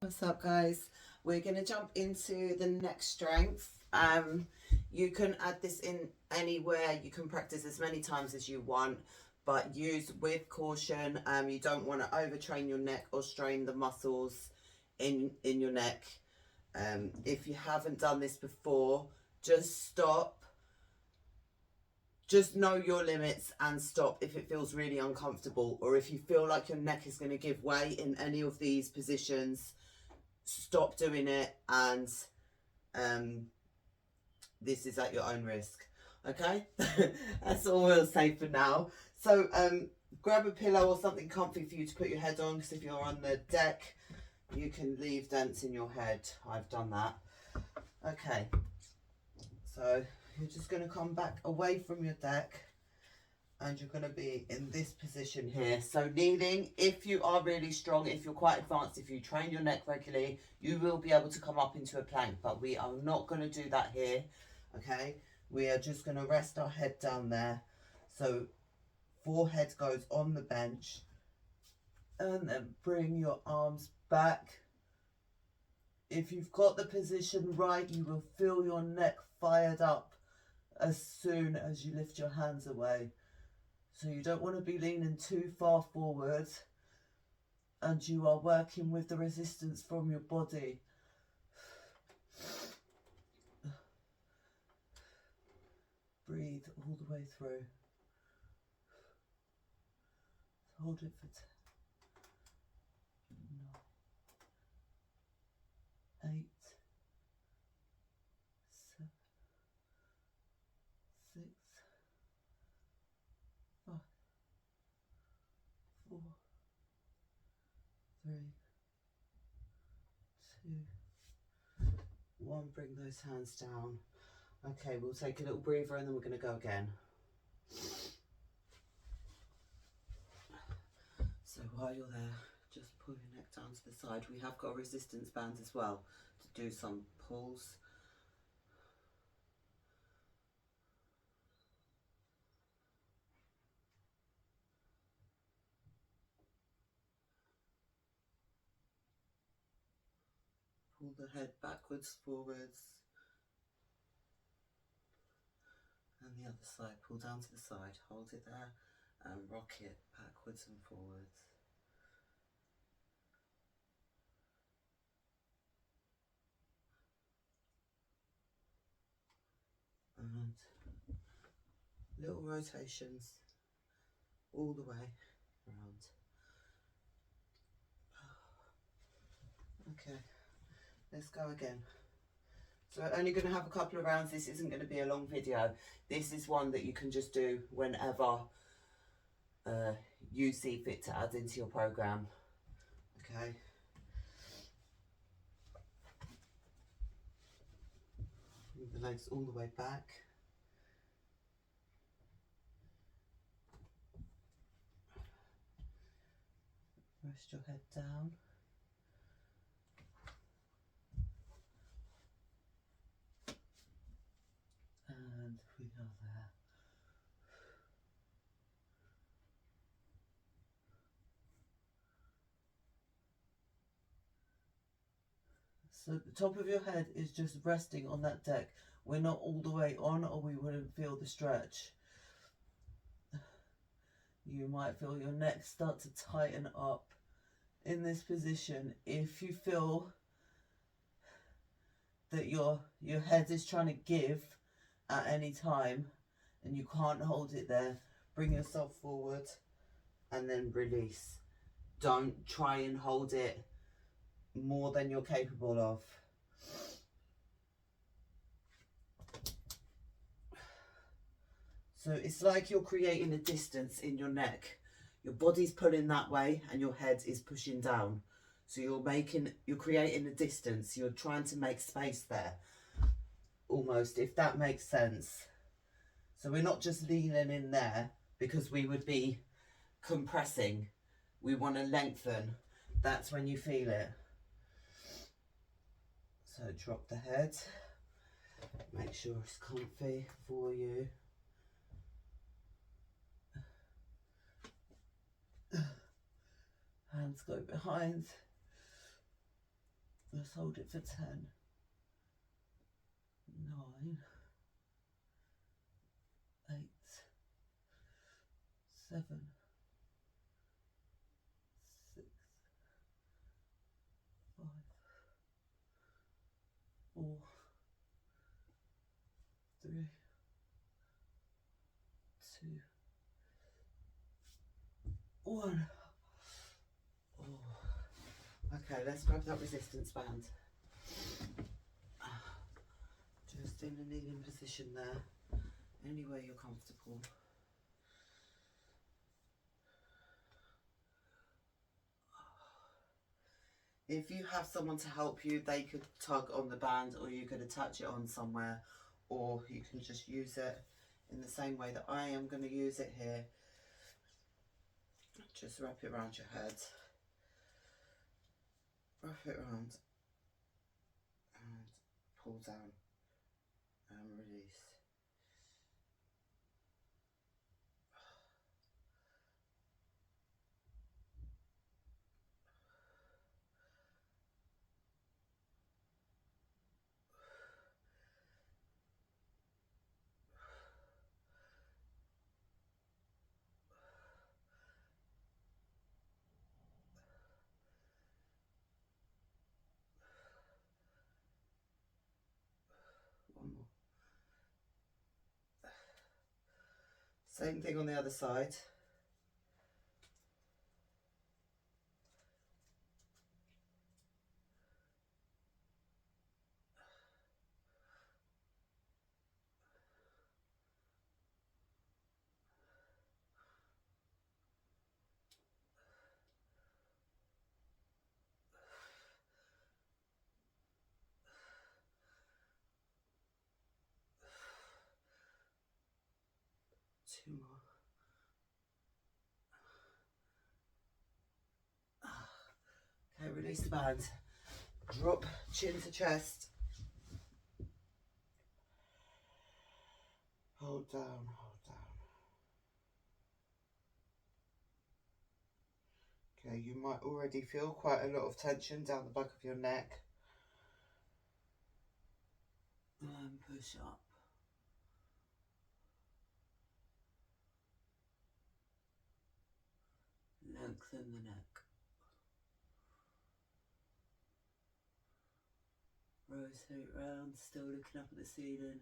What's up, guys? We're going to jump into the neck strength. You can add this in anywhere. You can practice as many times as you want, but use with caution. You don't want to overtrain your neck or strain the muscles in your neck. If you haven't done this before, just stop. Just know your limits and stop if it feels really uncomfortable, or if you feel like your neck is going to give way in any of these positions. Stop doing it, and this is at your own risk. Okay. That's all we'll say for now. So grab a pillow or something comfy for you to put your head on, because if you're on the deck you can leave dents in your head. I've done that. Okay, so you're just going to come back away from your deck, and you're going to be in this position here. So kneeling, if you are really strong, if you're quite advanced, if you train your neck regularly, you will be able to come up into a plank, but we are not going to do that here. Okay, we are just going to rest our head down there. So forehead goes on the bench, and then bring your arms back. If you've got the position right, you will feel your neck fired up as soon as you lift your hands away. So you don't want to be leaning too far forward, and you are working with the resistance from your body. Breathe all the way through. Hold it for 9, 8, 7, 6, 5, 4, 3, 2, 1. Bring those hands down. Okay, we'll take a little breather and then we're going to go again. So while you're there, just pull your neck down to the side. We have got resistance bands as well to do some pulls. Pull the head backwards, forwards. And the other side, pull down to the side, hold it there and rock it backwards and forwards. And little rotations all the way around. Okay, let's go again. So we're only going to have a couple of rounds. This isn't going to be a long video. This is one that you can just do whenever you see fit to add into your program. Okay. Move the legs all the way back. Rest your head down. And we are there. So the top of your head is just resting on that deck. We're not all the way on, or we wouldn't feel the stretch. You might feel your neck start to tighten up in this position. If you feel that your head is trying to give at any time and you can't hold it there, bring yourself forward and then release. Don't try and hold it more than you're capable of. So it's like you're creating a distance in your neck. Your body's pulling that way and your head is pushing down. So you're creating a distance. You're trying to make space there, almost, if that makes sense. So we're not just leaning in there because we would be compressing. We want to lengthen. That's when you feel it. So drop the head. Make sure it's comfy for you. Hands go behind. Let's hold it for 10, 9, 8, 7, 6, 5, 4, 3, 2, 1. Oh. Okay, let's grab that resistance band. Just in a kneeling position there, anywhere you're comfortable. If you have someone to help you, they could tug on the band, or you could attach it on somewhere, or you can just use it in the same way that I am going to use it here. Just wrap it around your head. Wrap it around and pull down and release. One more. Same thing on the other side. Two more. Okay, release the band. Drop chin to chest. Hold down, hold down. Okay, you might already feel quite a lot of tension down the back of your neck. And push up. Lengthen the neck. Rotate round, still looking up at the ceiling.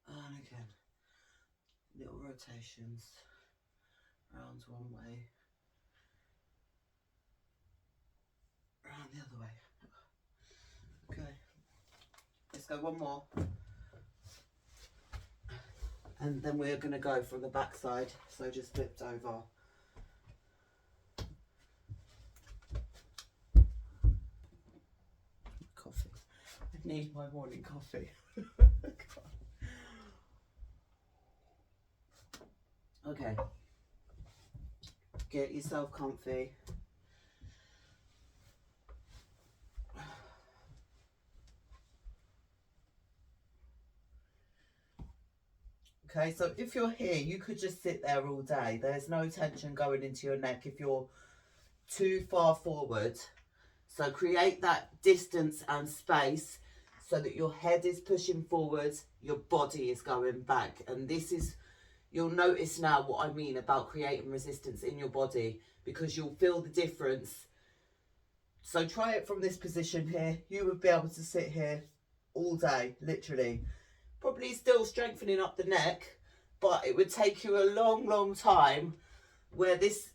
And again, little rotations. Round one way. Round the other way. Okay. Let's go one more. And then we're going to go from the back side, so just flipped over. Coffee. I need my morning coffee. Okay. Get yourself comfy. Okay, so if you're here, you could just sit there all day. There's no tension going into your neck if you're too far forward. So create that distance and space so that your head is pushing forward, your body is going back. And this is, you'll notice now what I mean about creating resistance in your body, because you'll feel the difference. So try it from this position here. You would be able to sit here all day, literally. Probably still strengthening up the neck, but it would take you a long time, where this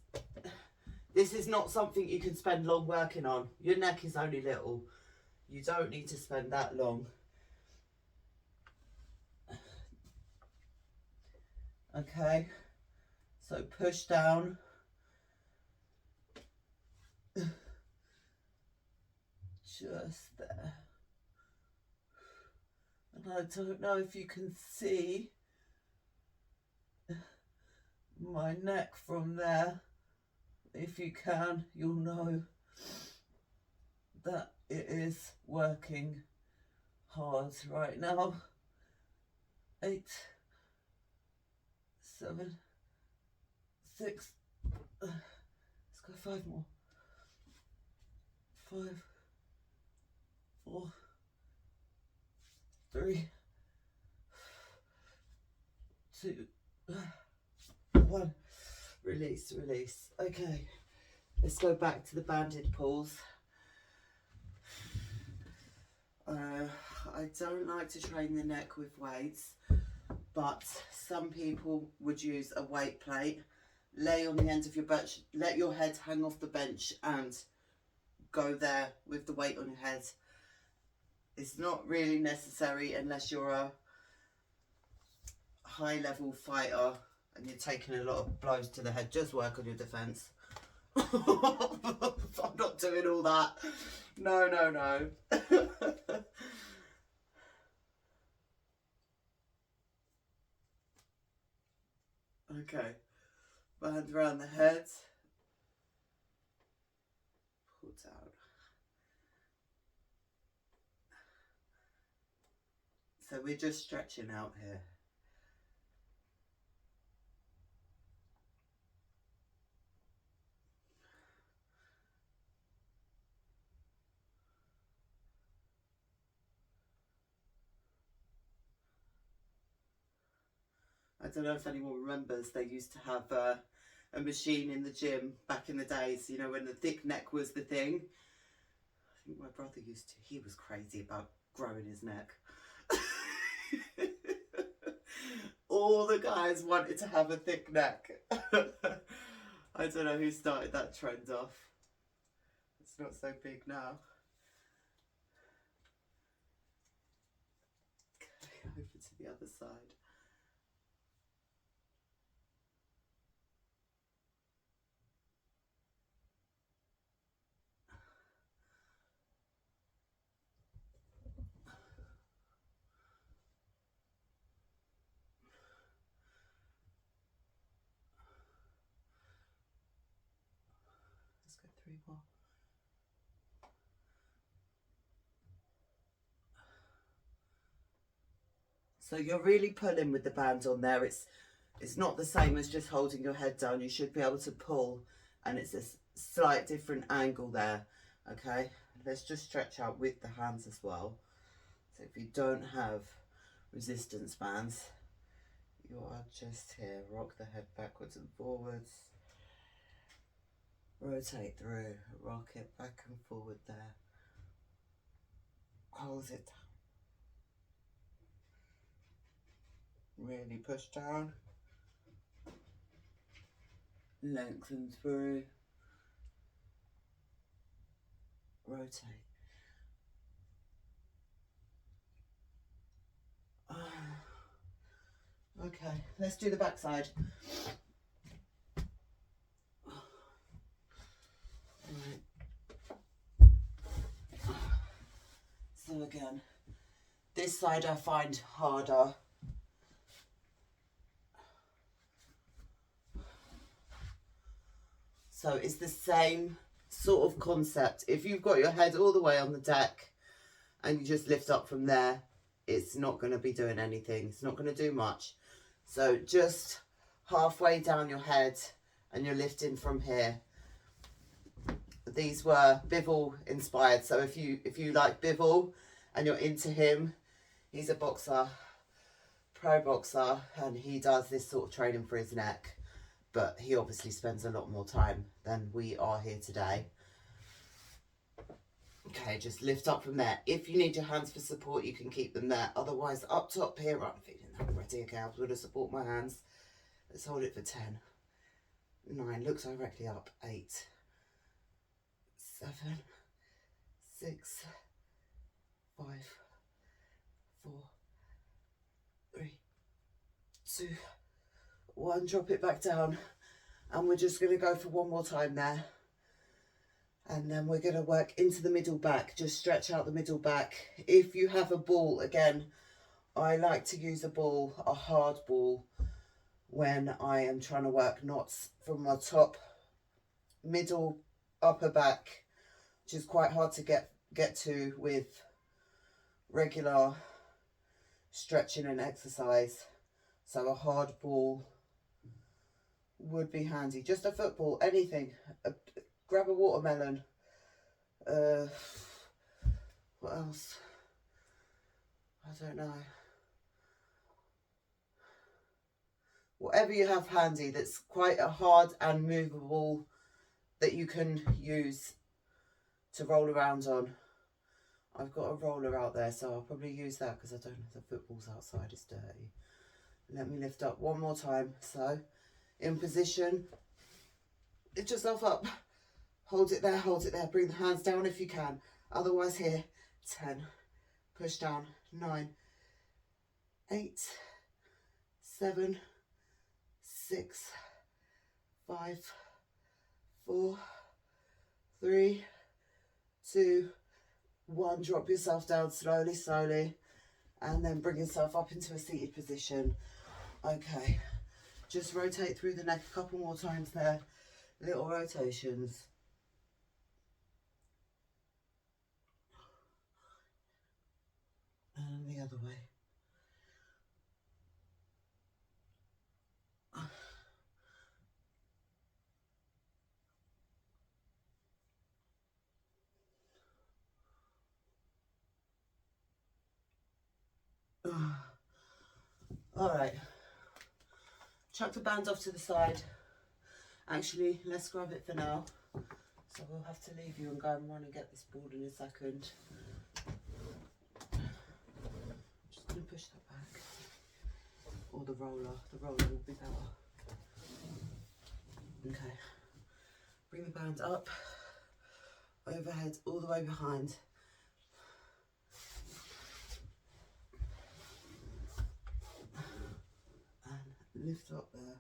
is not something you can spend long working on. Your neck is only little. You don't need to spend that long. Okay, so push down. Just there. And I don't know if you can see my neck from there. If you can, you'll know that it is working hard right now. 8, 7, 6. Let's go 5 more. 5, 4, 3, 2, 1. Release, release. Okay, let's go back to the banded pulls. I don't like to train the neck with weights, but some people would use a weight plate. Lay on the end of your bench, let your head hang off the bench and go there with the weight on your head. It's not really necessary unless you're a high level fighter and you're taking a lot of blows to the head. Just work on your defense. I'm not doing all that. No, no, no. Okay, band around the head, pull down. So we're just stretching out here. I don't know if anyone remembers, they used to have a machine in the gym back in the days, you know, when the thick neck was the thing. I think my brother used to, he was crazy about growing his neck. All the guys wanted to have a thick neck. I don't know who started that trend off. It's not so big now. Okay, over to the other side. Let's go 3 more. So you're really pulling with the band on there. It's not the same as just holding your head down. You should be able to pull, and it's a slight different angle there. Okay, let's just stretch out with the hands as well. So if you don't have resistance bands, you are just here. Rock the head backwards and forwards. Rotate through, rock it back and forward there. Hold it down. Really push down. Lengthen through. Rotate. Okay, let's do the back side. So again, this side I find harder. So it's the same sort of concept. If you've got your head all the way on the deck and you just lift up from there, it's not going to be doing anything. It's not going to do much. So just halfway down your head and you're lifting from here. These were Bivol inspired. So if you like Bivol and you're into him, he's a boxer, pro boxer, and he does this sort of training for his neck. But he obviously spends a lot more time than we are here today. Okay, just lift up from there. If you need your hands for support, you can keep them there. Otherwise, up top here, I'm feeling that already. Okay, I was going to support my hands. Let's hold it for 10. 9, look directly up. 8, 7, 6, 5, 4, 3, 2, 1. Drop it back down. And we're just going to go for one more time there. And then we're going to work into the middle back. Just stretch out the middle back. If you have a ball, again, I like to use a ball, a hard ball, when I am trying to work knots from my top, middle, upper back, which is quite hard to get to with regular stretching and exercise. So a hard ball would be handy. Just a football, anything. Grab a watermelon. What else? I don't know. Whatever you have handy that's quite a hard and movable that you can use to roll around on. I've got a roller out there, so I'll probably use that because I don't know, the football's outside, it's dirty. Let me lift up one more time. So, in position, lift yourself up. Hold it there, bring the hands down if you can. Otherwise here, 10, push down, 9, 8, 7, 6, 5, 4, 3, 2, 1. Drop yourself down slowly, slowly, and then bring yourself up into a seated position. Okay, just rotate through the neck a couple more times there, little rotations. And the other way. All right, chuck the band off to the side. Actually, let's grab it for now. So we'll have to leave you and go and run and get this board in a second. I'm just going to push that back. Or the roller will be better. Okay, bring the band up, overhead, all the way behind. And lift up there.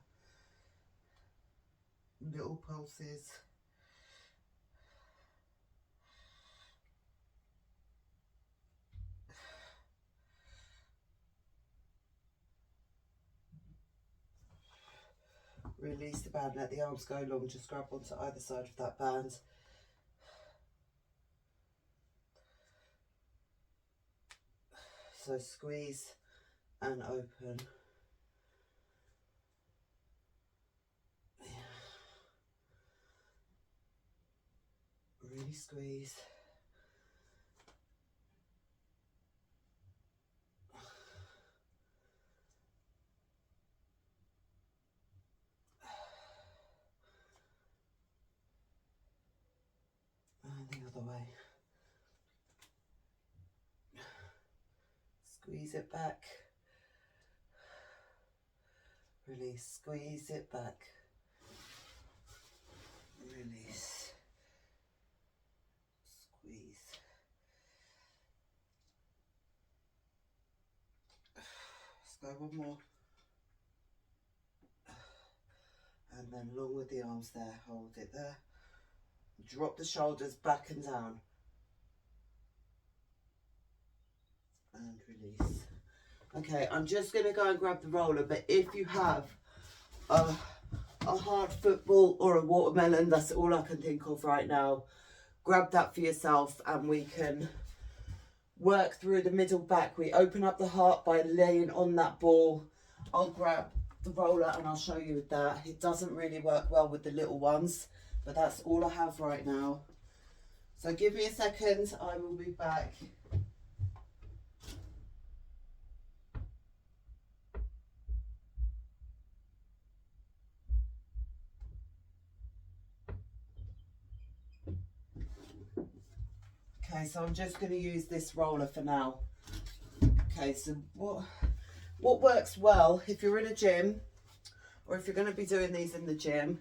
Little pulses. Release the band, let the arms go long, just grab onto either side of that band. So squeeze and open. Really squeeze. And the other way. Squeeze it back. Release, squeeze it back. Release. Squeeze. Let's go one more. And then long with the arms there, hold it there. Drop the shoulders back and down. And release. Okay, I'm just going to go and grab the roller, but if you have a hard football or a watermelon, that's all I can think of right now. Grab that for yourself and we can work through the middle back. We open up the heart by laying on that ball. I'll grab the roller and I'll show you that. It doesn't really work well with the little ones, but that's all I have right now. So give me a second, I will be back. Okay, so I'm just going to use this roller for now. Okay, so what works well if you're in a gym or if you're going to be doing these in the gym,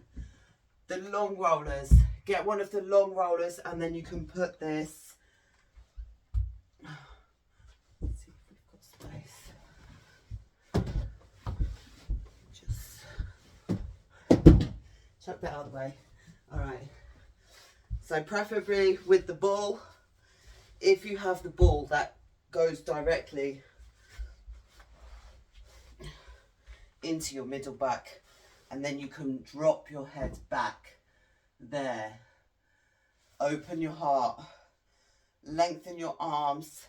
the long rollers. Get one of the long rollers and then you can put this. Let's see if we've got space. Just chuck that out of the way. All right. So preferably with the ball. If you have the ball that goes directly into your middle back, and then you can drop your head back there. Open your heart, lengthen your arms,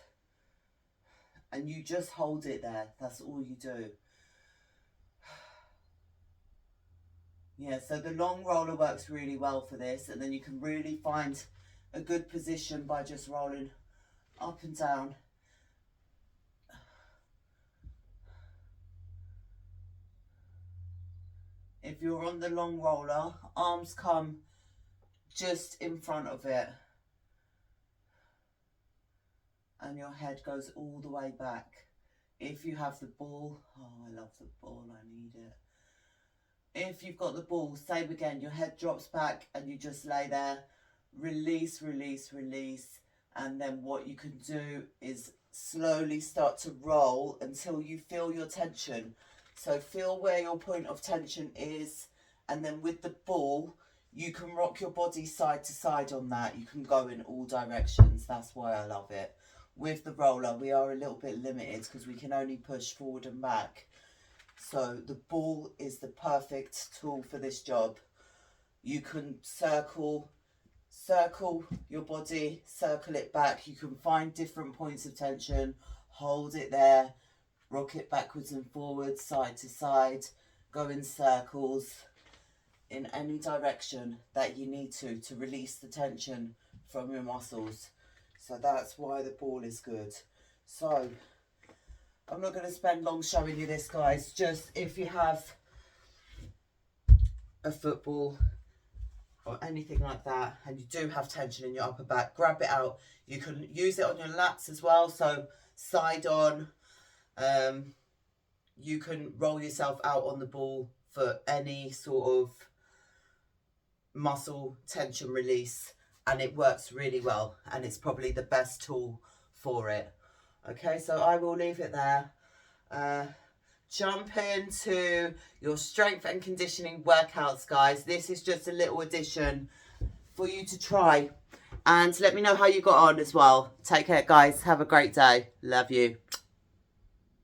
and you just hold it there. That's all you do. Yeah, so the long roller works really well for this, and then you can really find a good position by just rolling up and down. If you're on the long roller, arms come just in front of it and your head goes all the way back. If you have the ball, oh, I love the ball, I need it. If you've got the ball, same again, your head drops back and you just lay there, release, release, release. And then what you can do is slowly start to roll until you feel your tension. So feel where your point of tension is, and then with the ball, you can rock your body side to side on that. You can go in all directions. That's why I love it. With the roller, we are a little bit limited because we can only push forward and back. So the ball is the perfect tool for this job. You can circle your body, circle it back. You can find different points of tension, hold it there, rock it backwards and forwards, side to side, go in circles in any direction that you need to release the tension from your muscles. So that's why the ball is good. So I'm not going to spend long showing you this, guys. Just if you have a football or anything like that and you do have tension in your upper back, grab it out. You can use it on your lats as well, so side on. You can roll yourself out on the ball for any sort of muscle tension release, and it works really well, and it's probably the best tool for it. Okay, so I will leave it there. Jump into your strength and conditioning workouts, guys. This is just a little addition for you to try, and let me know how you got on as well. Take care, guys. Have a great day. Love you.